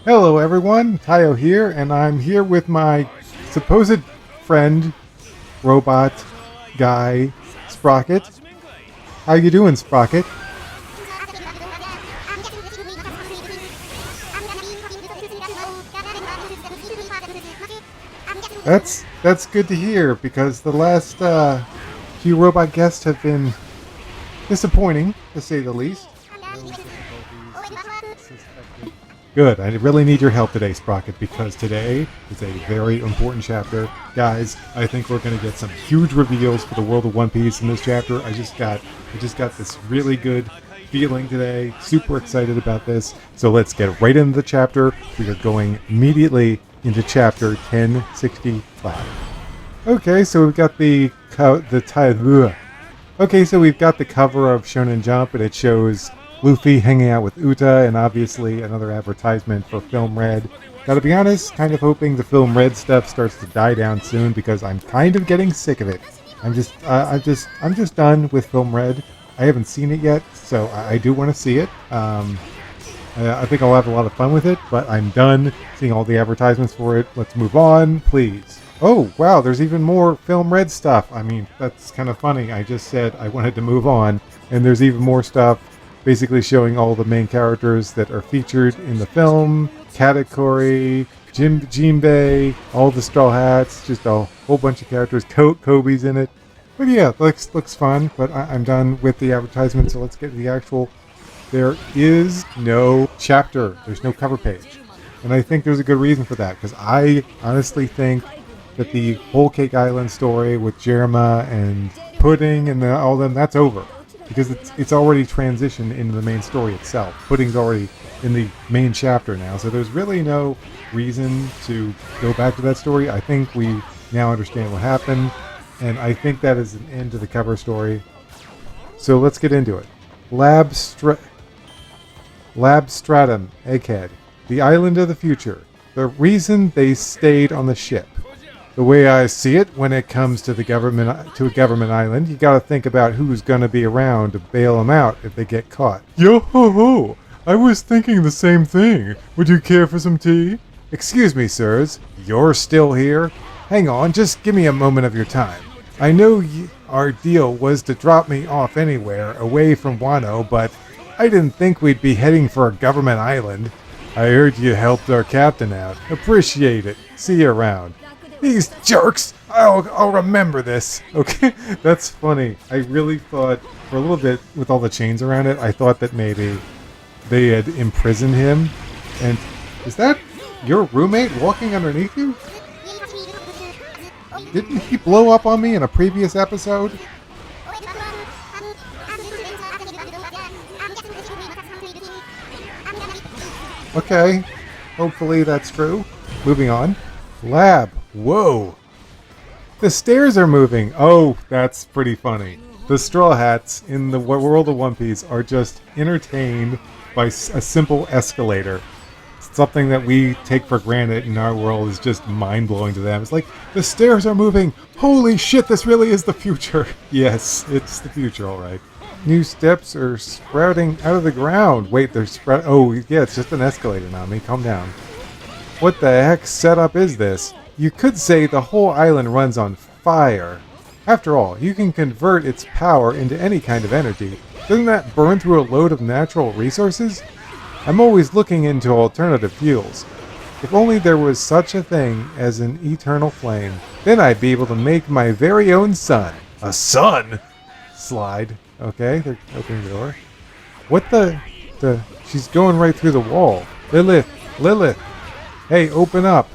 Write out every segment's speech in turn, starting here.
Hello everyone, Tayo here, and I'm here with my supposed friend, robot guy, Sprocket. How you doing, Sprocket? That's good to hear, because the last few robot guests have been disappointing, to say the least. Good. I really need your help today, Sprocket, because today is a very important chapter. Guys, I think we're going to get some huge reveals for the world of One Piece in this chapter. I just got this really good feeling today. Super excited about this. So let's get right into the chapter. We are going immediately into chapter 1065. Okay, so we've got the cover of Shonen Jump, and it shows Luffy hanging out with Uta, and obviously another advertisement for Film Red. Gotta be honest, kind of hoping the Film Red stuff starts to die down soon, because I'm kind of getting sick of it. I'm just done with Film Red. I haven't seen it yet, so I do want to see it. I think I'll have a lot of fun with it, but I'm done seeing all the advertisements for it. Let's move on, please. Oh, wow, there's even more Film Red stuff. I mean, that's kind of funny. I just said I wanted to move on, and there's even more stuff basically showing all the main characters that are featured in the film. Katakuri, Jinbei, all the Straw Hats, just a whole bunch of characters. Kobe's in it. But yeah, looks fun, but I'm done with the advertisement, so let's get to the actual. There is no chapter. There's no cover page. And I think there's a good reason for that, because I honestly think that the Whole Cake Island story with Jerema and Pudding and all them, that's over. Because it's already transitioned into the main story itself. Pudding's already in the main chapter now, so there's really no reason to go back to that story. I think we now understand what happened, and I think that is an end to the cover story. So let's get into it. Lab Stratum, Egghead, the island of the future. The reason they stayed on the ship. The way I see it, when it comes to a government island, you gotta think about who's gonna be around to bail them out if they get caught. Yo ho ho! I was thinking the same thing. Would you care for some tea? Excuse me, sirs. You're still here? Hang on, just give me a moment of your time. I know our deal was to drop me off anywhere away from Wano, but I didn't think we'd be heading for a government island. I heard you helped our captain out. Appreciate it. See you around. These jerks! I'll remember this. Okay, that's funny. I really thought, for a little bit, with all the chains around it, I thought that maybe they had imprisoned him. And is that your roommate walking underneath you? Didn't he blow up on me in a previous episode? Okay, hopefully that's true. Moving on. Lab. Whoa. The stairs are moving. Oh, that's pretty funny. The Straw Hats in the world of One Piece are just entertained by a simple escalator. Something that we take for granted in our world is just mind-blowing to them. It's like, the stairs are moving. Holy shit, this really is the future. Yes, it's the future, all right. New steps are sprouting out of the ground. Wait, they're sprouting. Oh, yeah, it's just an escalator, Nami. Calm down. What the heck setup is this? You could say the whole island runs on fire. After all, you can convert its power into any kind of energy. Doesn't that burn through a load of natural resources? I'm always looking into alternative fuels. If only there was such a thing as an eternal flame, then I'd be able to make my very own sun. A sun? Slide. Okay, they're opening the door. What the... She's going right through the wall. Lilith! Hey, open up!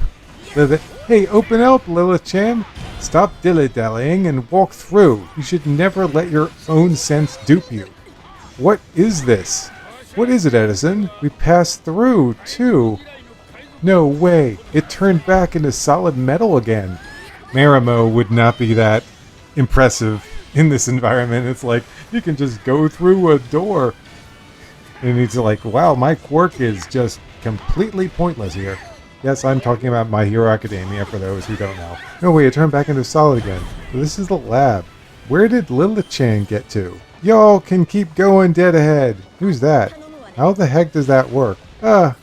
Lilith... Hey, open up, Lilith-chan! Stop dilly-dallying and walk through. You should never let your own sense dupe you. What is this? What is it, Edison? We passed through, too. No way. It turned back into solid metal again. Marimo would not be that impressive in this environment. It's like, you can just go through a door. And he's like, wow, my quirk is just completely pointless here. Yes, I'm talking about My Hero Academia, for those who don't know. No way, it turned back into solid again. This is the lab. Where did Lilith-chan get to? Y'all can keep going dead ahead. Who's that? How the heck does that work? There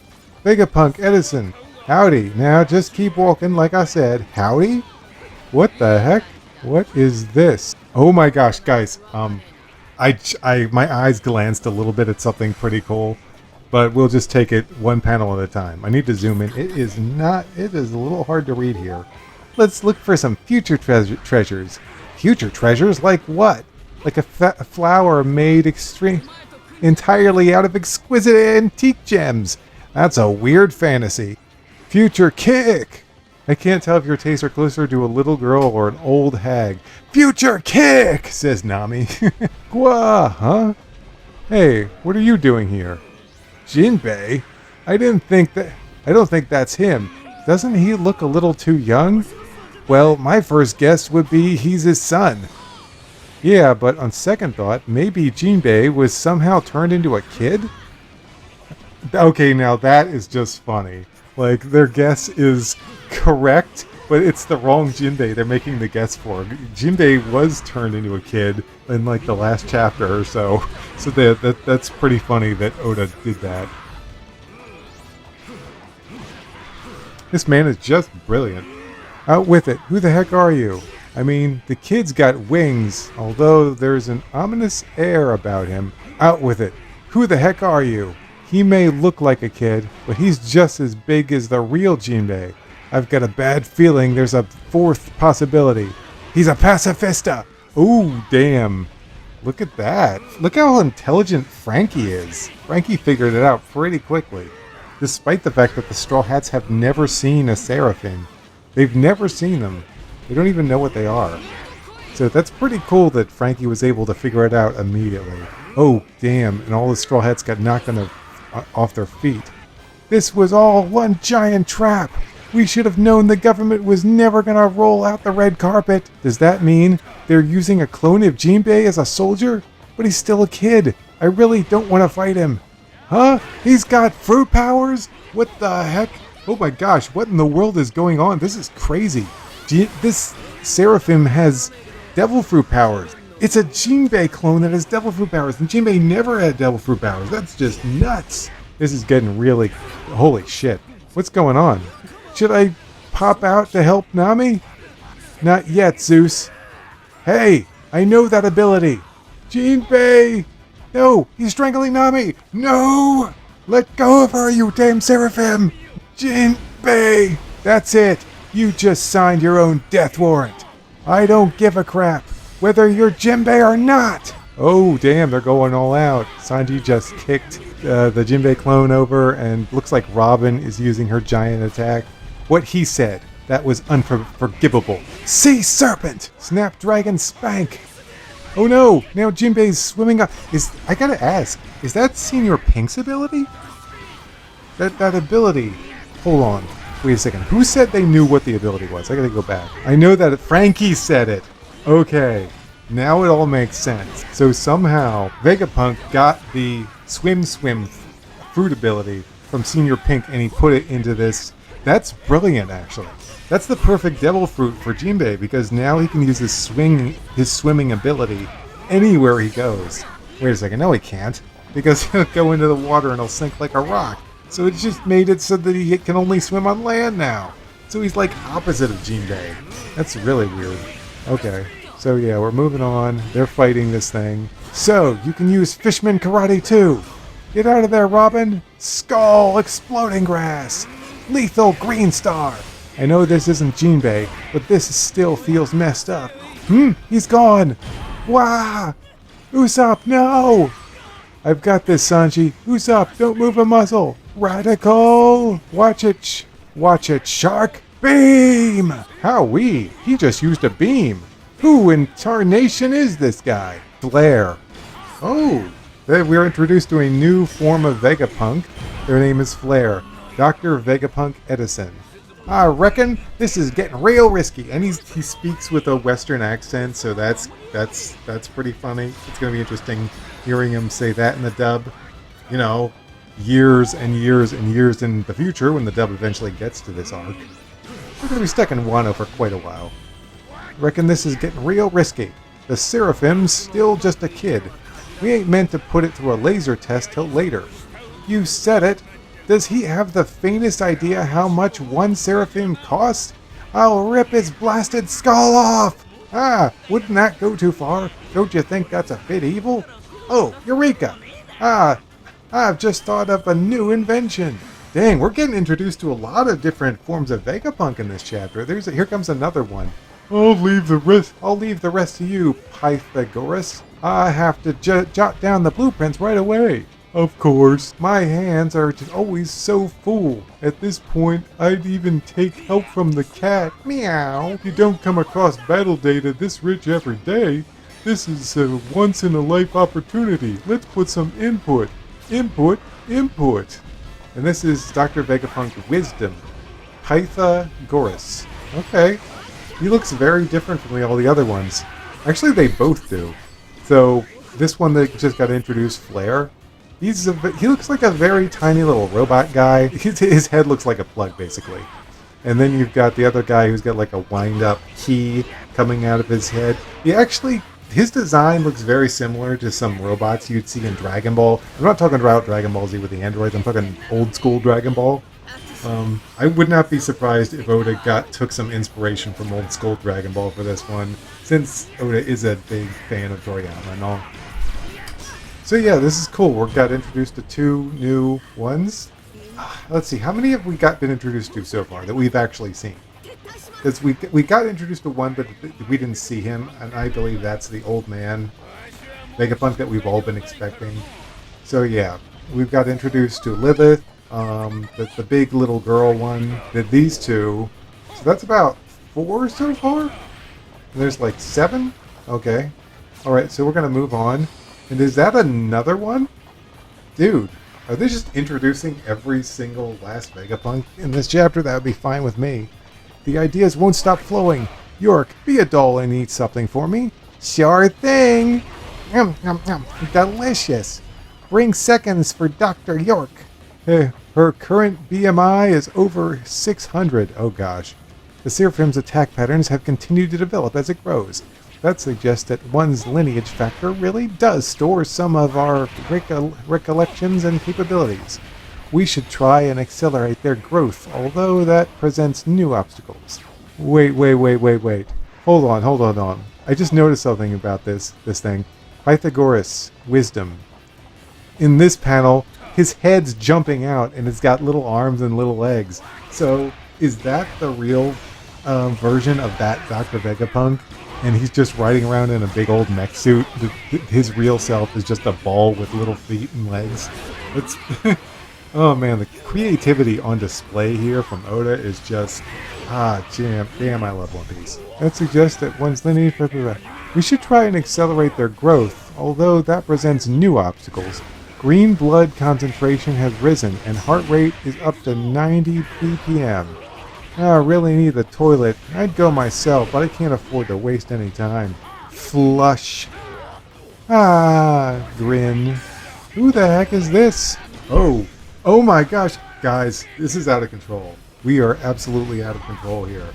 Vegapunk Edison. Howdy. Now just keep walking like I said. Howdy? What the heck? What is this? Oh my gosh, guys. My eyes glanced a little bit at something pretty cool, but we'll just take it one panel at a time. I need to zoom in. It is a little hard to read here. Let's look for some future treasures. Future treasures? Like what? Like a flower made entirely out of exquisite antique gems. That's a weird fantasy. Future kick! I can't tell if your tastes are closer to a little girl or an old hag. Future kick! Says Nami. Gwa, huh? Hey, what are you doing here? Jinbei? I don't think that's him. Doesn't he look a little too young? Well, my first guess would be he's his son. Yeah, but on second thought, maybe Jinbei was somehow turned into a kid? Okay, now that is just funny. Like, their guess is correct, but it's the wrong Jinbei they're making the guess for. Jinbei was turned into a kid in, like, the last chapter or so. So that's pretty funny that Oda did that. This man is just brilliant. Out with it. Who the heck are you? I mean, the kid's got wings, although there's an ominous air about him. Out with it. Who the heck are you? He may look like a kid, but he's just as big as the real Jinbei. I've got a bad feeling there's a fourth possibility. He's a pacifista! Ooh, damn. Look at that. Look how intelligent Frankie is. Frankie figured it out pretty quickly. Despite the fact that the Straw Hats have never seen a SERAPHIM. They've never seen them. They don't even know what they are. So that's pretty cool that Frankie was able to figure it out immediately. Oh, damn, and all the Straw Hats got knocked off their feet. This was all one giant trap. We should have known the government was never gonna roll out the red carpet. Does that mean they're using a clone of Jinbei as a soldier? But he's still a kid. I really don't want to fight him. Huh? He's got fruit powers? What the heck? Oh my gosh, what in the world is going on? This is crazy. This SERAPHIM has devil fruit powers. It's a Jinbei clone that has devil fruit powers, and Jinbei never had devil fruit powers. That's just nuts. This is getting really... Holy shit. What's going on? Should I pop out to help Nami? Not yet, Zeus. Hey, I know that ability. Jinbei! No, he's strangling Nami! No! Let go of her, you damn SERAPHIM! Jinbei! That's it. You just signed your own death warrant. I don't give a crap whether you're Jinbei or not. Oh, damn, they're going all out. Sanji just kicked the Jinbei clone over, and looks like Robin is using her giant attack. What he said, that was unforgivable. Sea Serpent! Snapdragon Spank! Oh no, now Jinbei's swimming up. I gotta ask, is that Senior Pink's ability? That ability, hold on, wait a second. Who said they knew what the ability was? I gotta go back. I know that Frankie said it. Okay, now it all makes sense. So somehow Vegapunk got the swim fruit ability from Senior Pink and he put it into this. That's brilliant, actually. That's the perfect devil fruit for Jinbei because now he can use his swimming ability anywhere he goes. Wait a second, no he can't, because he'll go into the water and he'll sink like a rock. So it just made it so that he can only swim on land now. So he's like opposite of Jinbei. That's really weird. Okay, so yeah, we're moving on. They're fighting this thing. So, you can use Fishman Karate too. Get out of there, Robin. Skull Exploding Grass. Lethal Green Star. I know this isn't Jinbei, but this still feels messed up. He's gone. Wah! Usopp, no! I've got this, Sanji. Usopp, don't move a muscle. Radical! Watch it, Shark! Beam! Howee! He just used a beam. Who in tarnation is this guy? Flare. Oh, we're introduced to a new form of Vegapunk. Their name is Flare. Dr. Vegapunk Edison. I reckon this is getting real risky. And he speaks with a Western accent, so that's pretty funny. It's going to be interesting hearing him say that in the dub. You know, years and years and years in the future when the dub eventually gets to this arc. We're going to be stuck in Wano for quite a while. Reckon this is getting real risky. The SERAPHIM's still just a kid. We ain't meant to put it through a laser test till later. You said it. Does he have the faintest idea how much one Seraphim costs? I'll rip his blasted skull off! Ah, wouldn't that go too far? Don't you think that's a bit evil? Oh, Eureka! Ah, I've just thought of a new invention. Dang, we're getting introduced to a lot of different forms of Vegapunk in this chapter. Here comes another one. I'll leave the rest to you, Pythagoras. I have to jot down the blueprints right away. Of course, my hands are always so full. At this point, I'd even take help from the cat. Meow. You don't come across battle data this rich every day. This is a once-in-a-life opportunity. Let's put some input. Input. And this is Dr. Vegapunk's wisdom. Pythagoras. Okay. He looks very different from all the other ones. Actually, they both do. So, this one that just got introduced, Flare, he looks like a very tiny little robot guy. His head looks like a plug, basically. And then you've got the other guy who's got like a wind-up key coming out of his head. His design looks very similar to some robots you'd see in Dragon Ball. I'm not talking about Dragon Ball Z with the androids, I'm talking old-school Dragon Ball. I would not be surprised if Oda took some inspiration from old-school Dragon Ball for this one, since Oda is a big fan of Toriyama and all. So yeah, this is cool. We got introduced to 2 new ones. Let's see, how many have we been introduced to so far that we've actually seen? Because we got introduced to one, but we didn't see him, and I believe that's the old man Vegapunk that we've all been expecting. So yeah, we've got introduced to Lilith, the big little girl one, these 2. So that's about 4 so far? And there's like 7? Okay. Alright, so we're going to move on. And is that another one? Dude, are they just introducing every single last Vegapunk in this chapter? That would be fine with me. The ideas won't stop flowing. York, be a doll and eat something for me. Sure thing. Yum, yum, yum. Delicious. Bring seconds for Dr. York. Her current BMI is over 600. Oh gosh. The Seraphim's attack patterns have continued to develop as it grows. That suggests that one's lineage factor really does store some of our recollections and capabilities. We should try and accelerate their growth, although that presents new obstacles. Wait. Hold on. I just noticed something about this thing. Pythagoras, wisdom. In this panel, his head's jumping out and it's got little arms and little legs. So, is that the real version of that Dr. Vegapunk? And he's just riding around in a big old mech suit. His real self is just a ball with little feet and legs. It's oh man, the creativity on display here from Oda is just damn, I love One Piece. That suggests that one's lineage. We should try and accelerate their growth, although that presents new obstacles. Green blood concentration has risen, and heart rate is up to 90 ppm. I really need the toilet. I'd go myself, but I can't afford to waste any time. Flush. Grin. Who the heck is this? Oh my gosh. Guys, this is out of control. We are absolutely out of control here.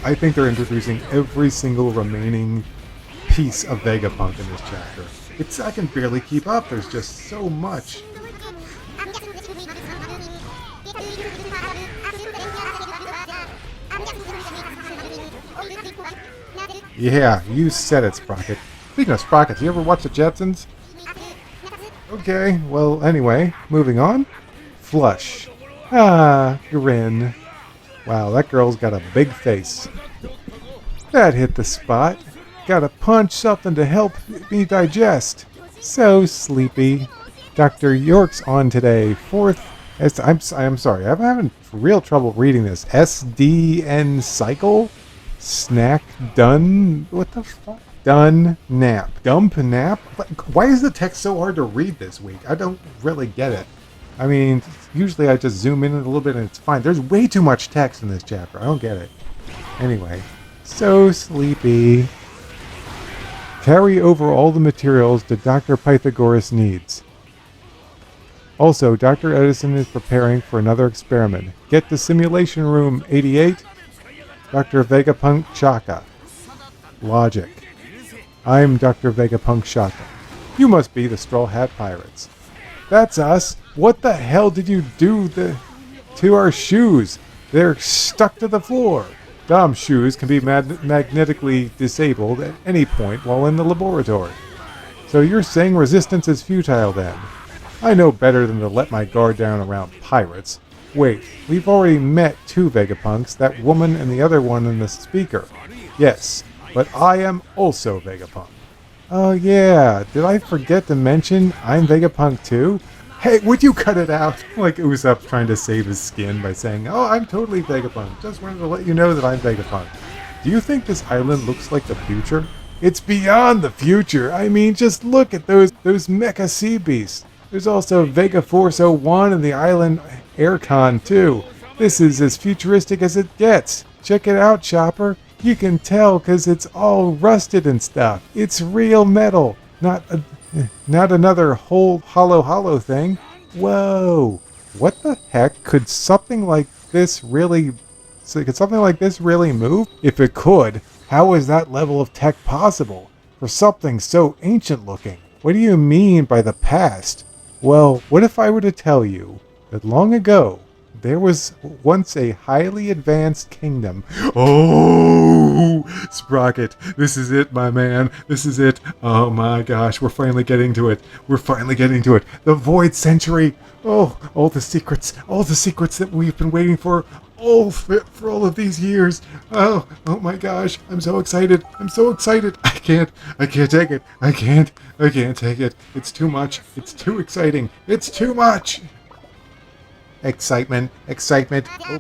I think they're introducing every single remaining piece of Vegapunk in this chapter. I can barely keep up. There's just so much. Yeah, you said it, Sprocket. Speaking of Sprockets, you ever watch the Jetsons? Okay, well, anyway, moving on. Flush. Grin. Wow, that girl's got a big face. That hit the spot. Gotta punch something to help me digest. So sleepy. Dr. York's on today. I'm sorry, I'm having real trouble reading this. SDN cycle? Snack done? What the fuck? Done nap. Dump nap? Why is the text so hard to read this week? I don't really get it. I mean, usually I just zoom in a little bit and it's fine. There's way too much text in this chapter. I don't get it. Anyway, so sleepy. Carry over all the materials that Dr. Pythagoras needs. Also, Dr. Edison is preparing for another experiment. Get to Simulation Room 88. Dr. Vegapunk Shaka. Logic. I'm Dr. Vegapunk Shaka. You must be the Straw Hat Pirates. That's us. What the hell did you do to our shoes? They're stuck to the floor. Dom's shoes can be magnetically disabled at any point while in the laboratory. So you're saying resistance is futile then? I know better than to let my guard down around pirates. Wait, we've already met 2 Vegapunks, that woman and the other one in the speaker. Yes, but I am also Vegapunk. Oh yeah, did I forget to mention I'm Vegapunk too? Hey, would you cut it out? Like Usopp's trying to save his skin by saying, oh, I'm totally Vegapunk. Just wanted to let you know that I'm Vegapunk. Do you think this island looks like the future? It's beyond the future. I mean, just look at those mecha sea beasts. There's also Vega Force 01 and the island Aircon too. This is as futuristic as it gets. Check it out, Chopper. You can tell because it's all rusted and stuff. It's real metal, not another whole hollow thing. Whoa! What the heck? Could something like this really move? If it could, how is that level of tech possible for something so ancient looking? What do you mean by the past? Well, what if I were to tell you that long ago there was once a highly advanced kingdom? Oh, Sprocket, this is it, my man. This is it. Oh my gosh, we're finally getting to it. We're finally getting to it. The Void Century. Oh, all the secrets that we've been waiting for. Oh, for all of these years. Oh my gosh, I'm so excited. I'm so excited. I can't take it. I can't take it. It's too much. It's too exciting. It's too much. Excitement. Oh.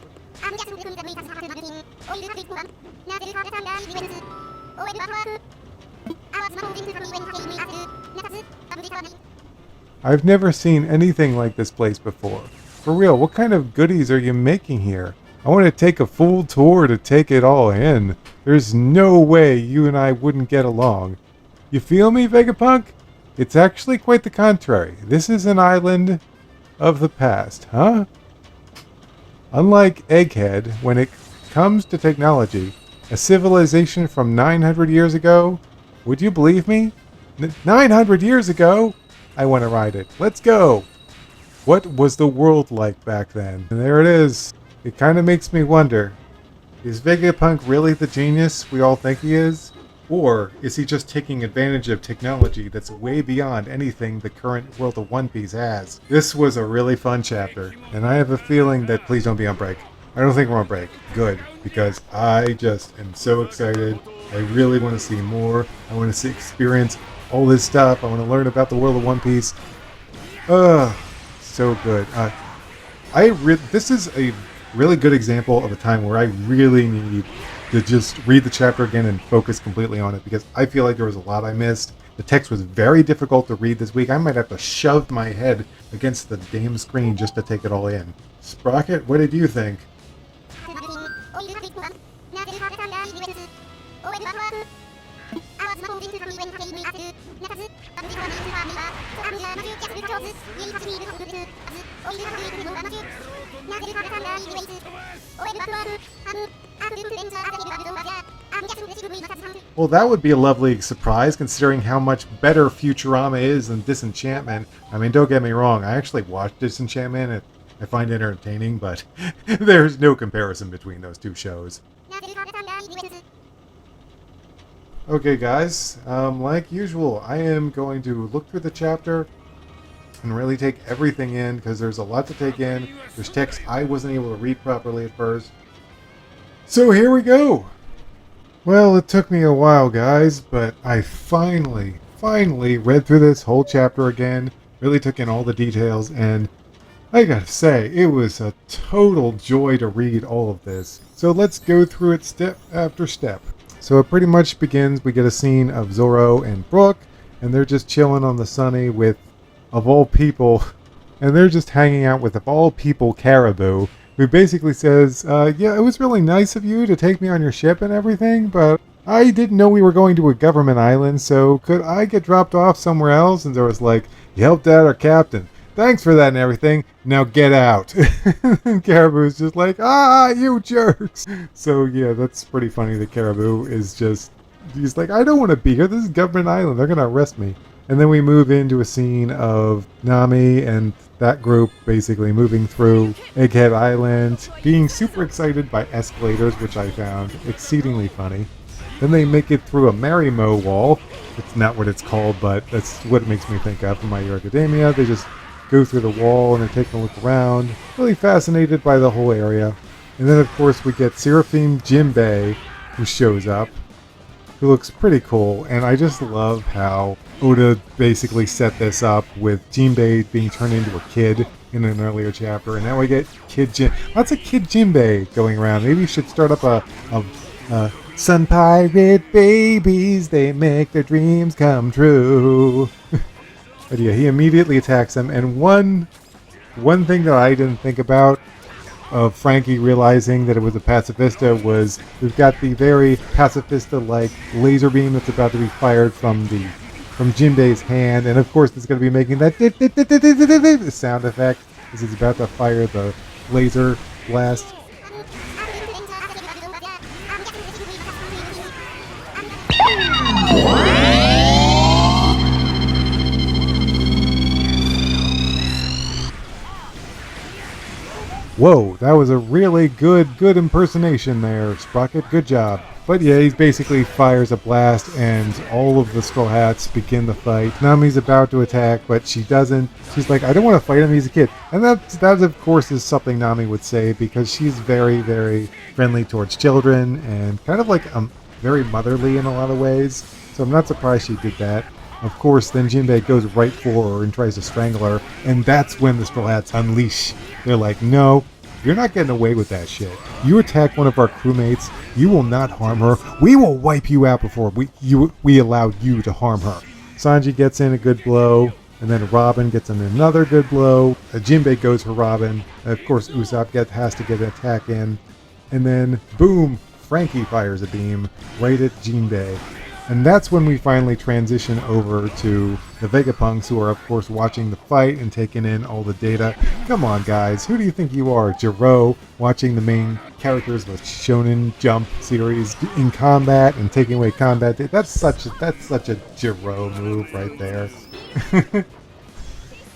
I've never seen anything like this place before. For real, what kind of goodies are you making here? I want to take a full tour to take it all in. There's no way you and I wouldn't get along. You feel me, Vegapunk? It's actually quite the contrary. This is an island of the past, huh? Unlike Egghead, when it comes to technology, a civilization from 900 years ago, would you believe me? 900 years ago? I want to ride it. Let's go! What was the world like back then? And there it is. It kind of makes me wonder, is Vegapunk really the genius we all think he is? Or is he just taking advantage of technology that's way beyond anything the current world of One Piece has? This was a really fun chapter, and I have a feeling that please don't be on break. I don't think we're on break. Good, because I just am so excited. I really want to see more. I want to experience all this stuff. I want to learn about the world of One Piece. So good. This is a really good example of a time where I really need to just read the chapter again and focus completely on it, because I feel like there was a lot I missed. The text was very difficult to read this week. I might have to shove my head against the damn screen just to take it all in. Sprocket, what did you think? Well, that would be a lovely surprise, considering how much better Futurama is than Disenchantment. I mean, don't get me wrong, I actually watched Disenchantment, and I find it entertaining, but there's no comparison between those two shows. Okay guys, like usual, I am going to look through the chapter and really take everything in, because there's a lot to take in. There's text I wasn't able to read properly at first. So here we go! Well, it took me a while, guys, but I finally read through this whole chapter again, really took in all the details, and I gotta say, it was a total joy to read all of this. So let's go through it step after step. So it pretty much begins, we get a scene of Zoro and Brook, and they're just chilling on the Sunny with, of all people, and they're just hanging out with, of all people, Caribou, who basically says, yeah, it was really nice of you to take me on your ship and everything, but I didn't know we were going to a government island, so could I get dropped off somewhere else? And Zoro's like, you helped out our captain. Thanks for that and everything. Now get out. And Caribou's just like, you jerks. So yeah, that's pretty funny that Caribou is just, he's like, I don't want to be here. This is government island. They're going to arrest me. And then we move into a scene of Nami and that group basically moving through Egghead Island, being super excited by escalators, which I found exceedingly funny. Then they make it through a Marimo wall. It's not what it's called, but that's what it makes me think of from My Hero Academia. They just go through the wall and they're taking a look around. Really fascinated by the whole area. And then, of course, we get SERAPHIM Jinbei, who shows up, who looks pretty cool. And I just love how Oda basically set this up with Jinbei being turned into a kid in an earlier chapter. And now we get lots of Kid Jinbei going around. Maybe you should start up a Sun pirate babies, they make their dreams come true. But yeah, he immediately attacks them. And one thing that I didn't think about of Frankie realizing that it was a Pacifista was we've got the very Pacifista-like laser beam that's about to be fired from Jinbei's hand, and of course it's going to be making that sound effect as he's about to fire the laser blast. Whoa, that was a really good impersonation there, Sprocket. Good job. But yeah, he basically fires a blast and all of the Straw Hats begin the fight. Nami's about to attack, but she doesn't. She's like, I don't want to fight him, he's a kid. And that of course is something Nami would say because she's very, very friendly towards children and kind of like very motherly in a lot of ways. So I'm not surprised she did that. Of course, then Jinbei goes right for her and tries to strangle her, and that's when the Straw Hats unleash. They're like, no, you're not getting away with that shit. You attack one of our crewmates, you will not harm her. We will wipe you out before we allow you to harm her. Sanji gets in a good blow, and then Robin gets in another good blow. Jinbei goes for Robin. And of course, Usopp has to get an attack in. And then, boom, Frankie fires a beam right at Jinbei. And that's when we finally transition over to the Vegapunks, who are, of course, watching the fight and taking in all the data. Come on, guys. Who do you think you are? Jiro, watching the main characters of the Shonen Jump series in combat and taking away combat. That's such a Jiro move right there.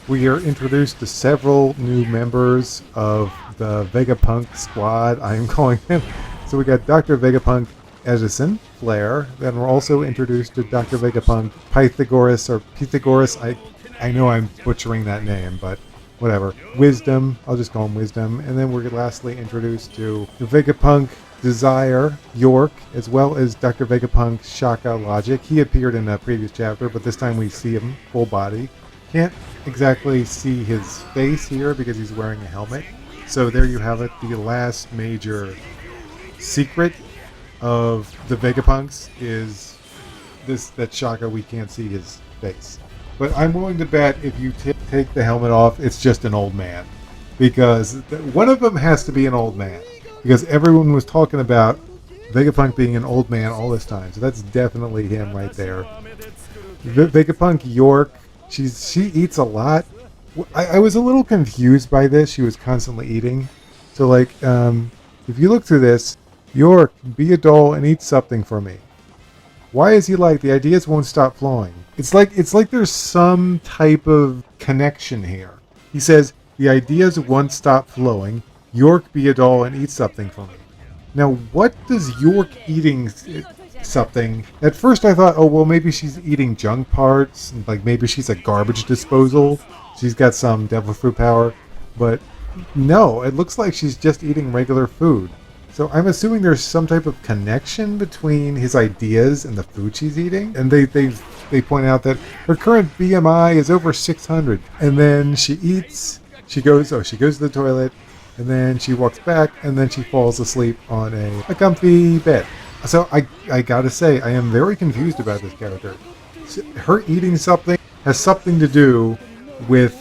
We are introduced to several new members of the Vegapunk squad, I am calling him. So we got Dr. Vegapunk Edison, Flair. Then we're also introduced to Dr. Vegapunk Pythagoras. I know I'm butchering that name, but whatever. Wisdom, I'll just call him Wisdom. And then we're lastly introduced to the Vegapunk Desire, York, as well as Dr. Vegapunk Shaka Logic. He appeared in a previous chapter, but this time we see him full body. Can't exactly see his face here because he's wearing a helmet. So there you have it, the last major secret of the Vegapunks is this, that Shaka, we can't see his face. But I'm willing to bet if you take the helmet off, it's just an old man. Because one of them has to be an old man. Because everyone was talking about Vegapunk being an old man all this time. So that's definitely him right there. Vegapunk York, she eats a lot. I was a little confused by this. She was constantly eating. So like, if you look through this, York, be a doll and eat something for me. Why is he like, the ideas won't stop flowing? It's like there's some type of connection here. He says, the ideas won't stop flowing. York, be a doll and eat something for me. Now, what does York eating something? At first I thought, oh, well, maybe she's eating junk parts. Like maybe she's a garbage disposal. She's got some devil fruit power. But no, it looks like she's just eating regular food. So I'm assuming there's some type of connection between his ideas and the food she's eating. And they point out that her current BMI is over 600. And then she eats, she goes to the toilet, and then she walks back, and then she falls asleep on a comfy bed. So I gotta say, I am very confused about this character. Her eating something has something to do with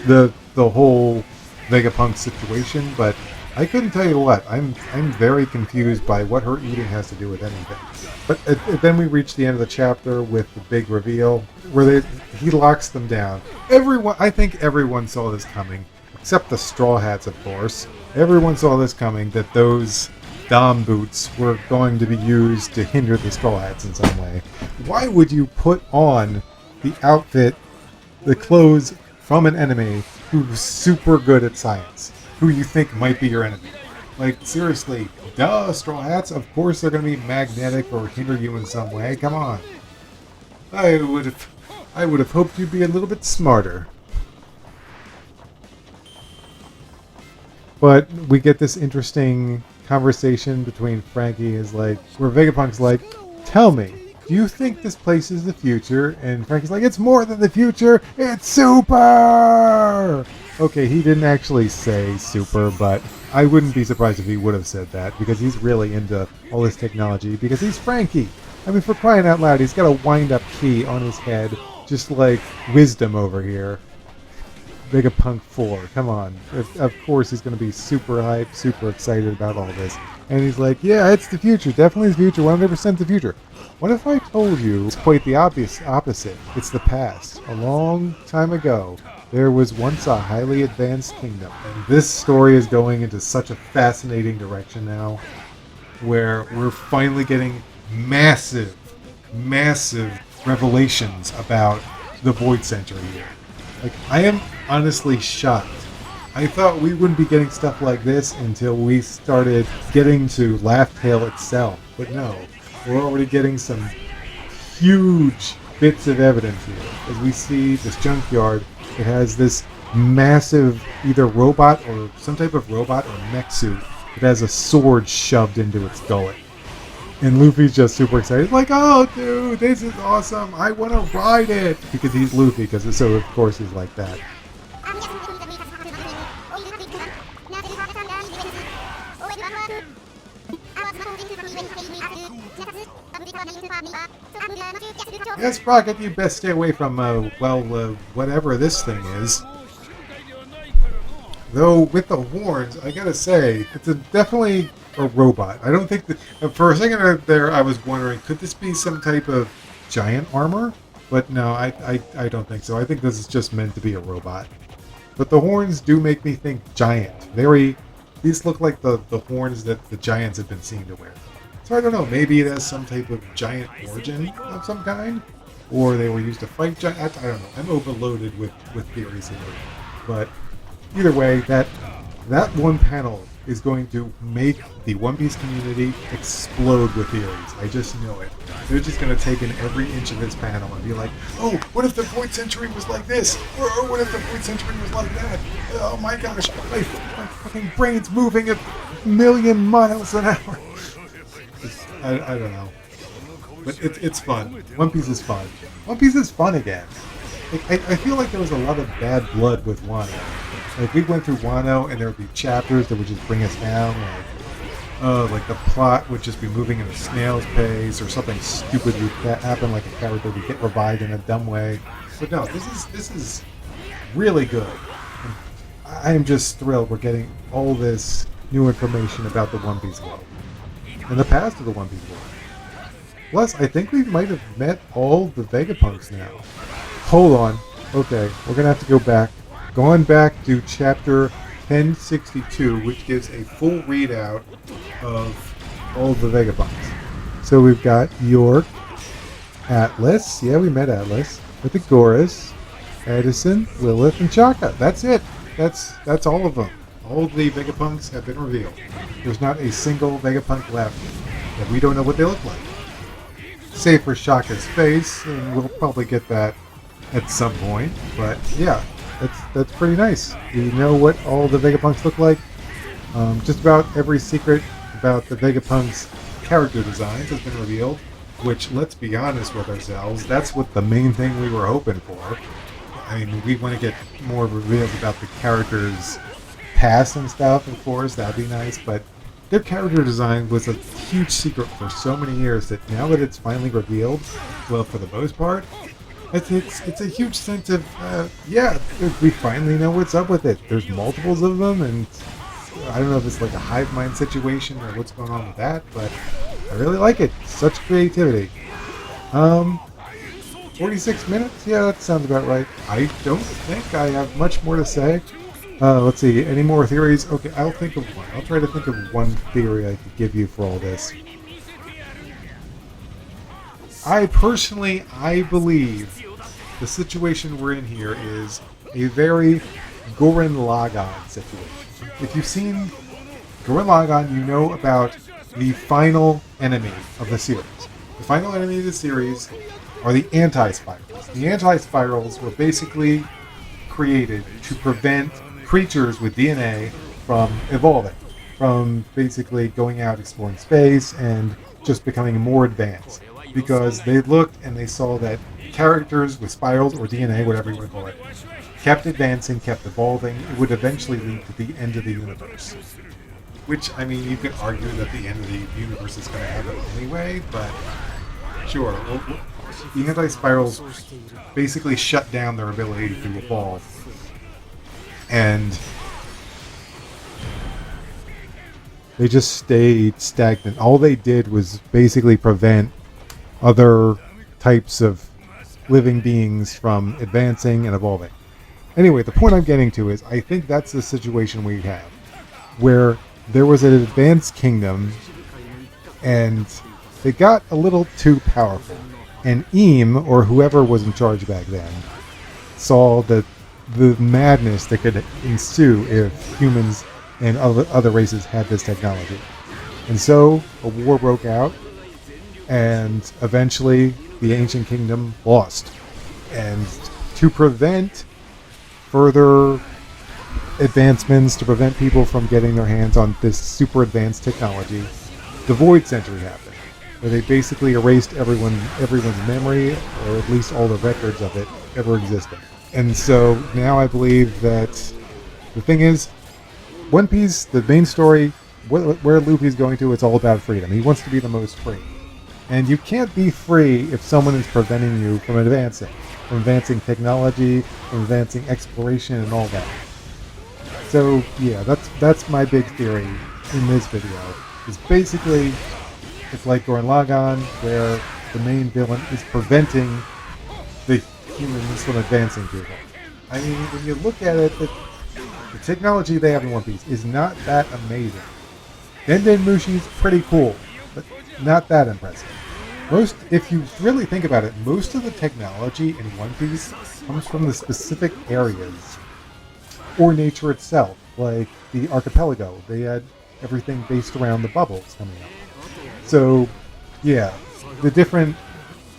the whole Vegapunk situation, but I couldn't tell you what. I'm very confused by what her eating has to do with anything. But then we reach the end of the chapter with the big reveal where he locks them down. I think everyone saw this coming, except the Straw Hats, of course. Everyone saw this coming, that those Dom boots were going to be used to hinder the Straw Hats in some way. Why would you put on the outfit, the clothes from an enemy who's super good at science, who you think might be your enemy. Like, seriously, duh, straw hats, of course they're going to be magnetic or hinder you in some way, come on. I would have hoped you'd be a little bit smarter. But we get this interesting conversation between Frankie is like, where Vegapunk's like, tell me, do you think this place is the future? And Frankie's like, it's more than the future, it's super! Okay, he didn't actually say super, but I wouldn't be surprised if he would have said that, because he's really into all this technology, because he's Frankie. I mean, for crying out loud, he's got a wind-up key on his head, just like Wisdom over here. Vegapunk 4, come on. Of course he's going to be super hyped, super excited about all this. And he's like, yeah, it's the future, definitely the future, 100% the future. What if I told you it's quite the opposite? It's the past. A long time ago, there was once a highly advanced kingdom. And this story is going into such a fascinating direction now, where we're finally getting massive revelations about the Void Century here. Like, I am honestly shocked. I thought we wouldn't be getting stuff like this until we started getting to Laugh Tale itself. But no, we're already getting some huge bits of evidence here. As we see this junkyard, it has this massive either robot or some type of robot or mech suit. It has a sword shoved into its gullet. And Luffy's just super excited, like, oh, dude, this is awesome. I want to ride it. Because he's Luffy, so of course he's like that. Yes, Rocket, you best stay away from, whatever this thing is. Though, with the horns, I gotta say, it's definitely a robot. I don't think that... For a second there, I was wondering, could this be some type of giant armor? But no, I don't think so. I think this is just meant to be a robot. But the horns do make me think giant. These look like the horns that the giants have been seen to wear. So I don't know, maybe it has some type of giant origin of some kind? Or they were used to fight giants? I don't know. I'm overloaded with theories here. But either way, that one panel is going to make the One Piece community explode with theories. I just know it. They're just going to take in every inch of this panel and be like, oh, what if the Void Century was like this? Or what if the Void Century was like that? Oh my gosh, my fucking brain's moving at a million miles an hour. I don't know. But it's fun. One Piece is fun. One Piece is fun again. I feel like there was a lot of bad blood with Wano. Like, we went through Wano, and there would be chapters that would just bring us down. Like the plot would just be moving at a snail's pace, or something stupid would happen, like a character would get revived in a dumb way. But no, this is really good. And I am just thrilled we're getting all this new information about the One Piece world and the past of the One Piece world. Plus, I think we might have met all the Vegapunks now. Hold on. Okay, we're gonna have to go back. Going back to chapter 1062, which gives a full readout of all the Vegapunks. So we've got York, Atlas. Yeah, we met Atlas. Pythagoras, Edison, Lilith, and Chaka. That's it. That's all of them. All the Vegapunks have been revealed. There's not a single Vegapunk left that we don't know what they look like. Save for Shaka's face, and we'll probably get that at some point. But yeah, that's pretty nice. We know what all the Vegapunks look like. Just about every secret about the Vegapunks' character designs has been revealed. Which, let's be honest with ourselves, that's what the main thing we were hoping for. I mean, we want to get more reveals about the characters' past and stuff, of course, that'd be nice, but their character design was a huge secret for so many years that now that it's finally revealed, well, for the most part, it's a huge sense of, yeah, we finally know what's up with it. There's multiples of them, and I don't know if it's like a hive mind situation or what's going on with that, but I really like it. Such creativity. 46 minutes? Yeah, that sounds about right. I don't think I have much more to say. Let's see, any more theories? Okay, I'll think of one. I'll try to think of one theory I could give you for all this. I believe the situation we're in here is a very Gurren Lagann situation. If you've seen Gurren Lagann, you know about the final enemy of the series. The final enemy of the series are the anti-spirals. The anti-spirals were basically created to prevent creatures with DNA from evolving, from basically going out exploring space and just becoming more advanced. Because they looked and they saw that characters with spirals or DNA, whatever you want to call it, kept advancing, kept evolving. It would eventually lead to the end of the universe. Which, I mean, you could argue that the end of the universe is going to happen anyway, but sure. The anti-spirals basically shut down their ability to evolve. And they just stayed stagnant. All they did was basically prevent other types of living beings from advancing and evolving. Anyway, the point I'm getting to is I think that's the situation we have, where there was an advanced kingdom and they got a little too powerful. And Eam, or whoever was in charge back then, saw that the madness that could ensue if humans and other races had this technology. And so a war broke out, and eventually the ancient kingdom lost. And to prevent further advancements, to prevent people from getting their hands on this super advanced technology, the Void Century happened, where they basically erased everyone's memory, or at least all the records of it ever existing. And so now I believe that the thing is, One Piece, the main story, where Luffy's going to, it's all about freedom. He wants to be the most free. And you can't be free if someone is preventing you from advancing technology, from advancing exploration and all that. So yeah, that's my big theory in this video. Is basically it's like Gurren Lagann, where the main villain is preventing the humans from advancing people. I mean, when you look at it, the technology they have in One Piece is not that amazing. Den Mushi's pretty cool, but not that impressive. If you really think about it, most of the technology in One Piece comes from the specific areas or nature itself, like the archipelago. They had everything based around the bubbles coming up. So, yeah, the different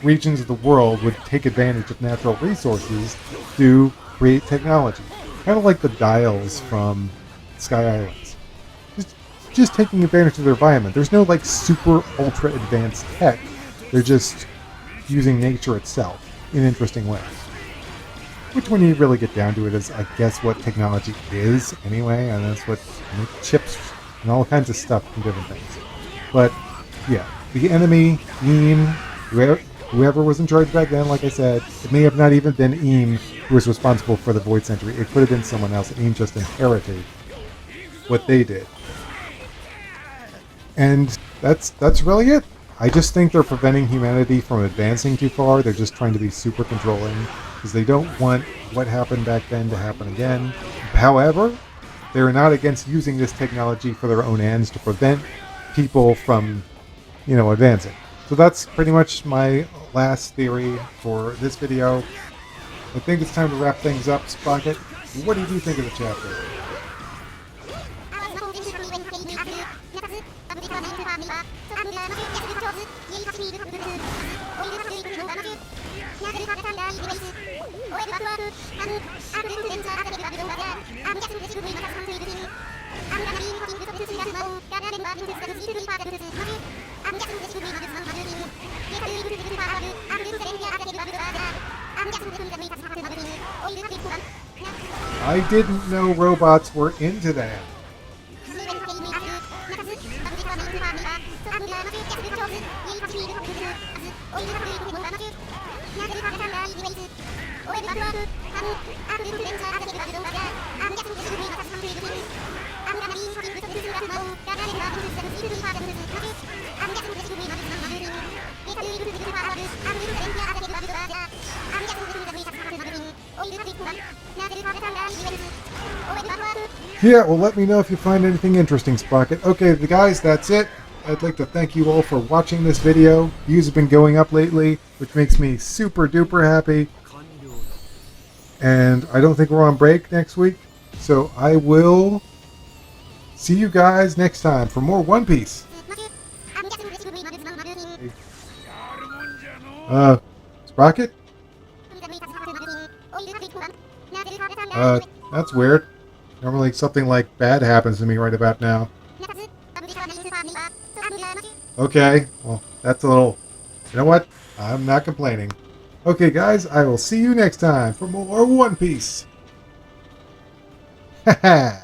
regions of the world would take advantage of natural resources to create technology. Kind of like the dials from Sky Islands. Just taking advantage of their environment. There's no like super ultra advanced tech. They're just using nature itself in interesting ways. Which, when you really get down to it, is, I guess, what technology is anyway, and that's what chips and all kinds of stuff from different things. But yeah, the enemy, Eam, whoever was in charge back then, like I said, it may have not even been Eam who was responsible for the Void Century. It could have been someone else. Eam just inherited what they did. And that's really it. I just think they're preventing humanity from advancing too far. They're just trying to be super controlling because they don't want what happened back then to happen again. However, they're not against using this technology for their own ends to prevent people from, advancing. So that's pretty much my last theory for this video. I think it's time to wrap things up. Sprocket, what do you think of the chapter? I didn't know robots were into that. Yeah, well, let me know if you find anything interesting, Sprocket. Okay, guys, that's it. I'd like to thank you all for watching this video. Views have been going up lately, which makes me super duper happy. And I don't think we're on break next week. So I will see you guys next time for more One Piece. Sprocket? That's weird. Normally something like bad happens to me right about now. Okay, well, that's a little... You know what? I'm not complaining. Okay, guys, I will see you next time for more One Piece. Haha.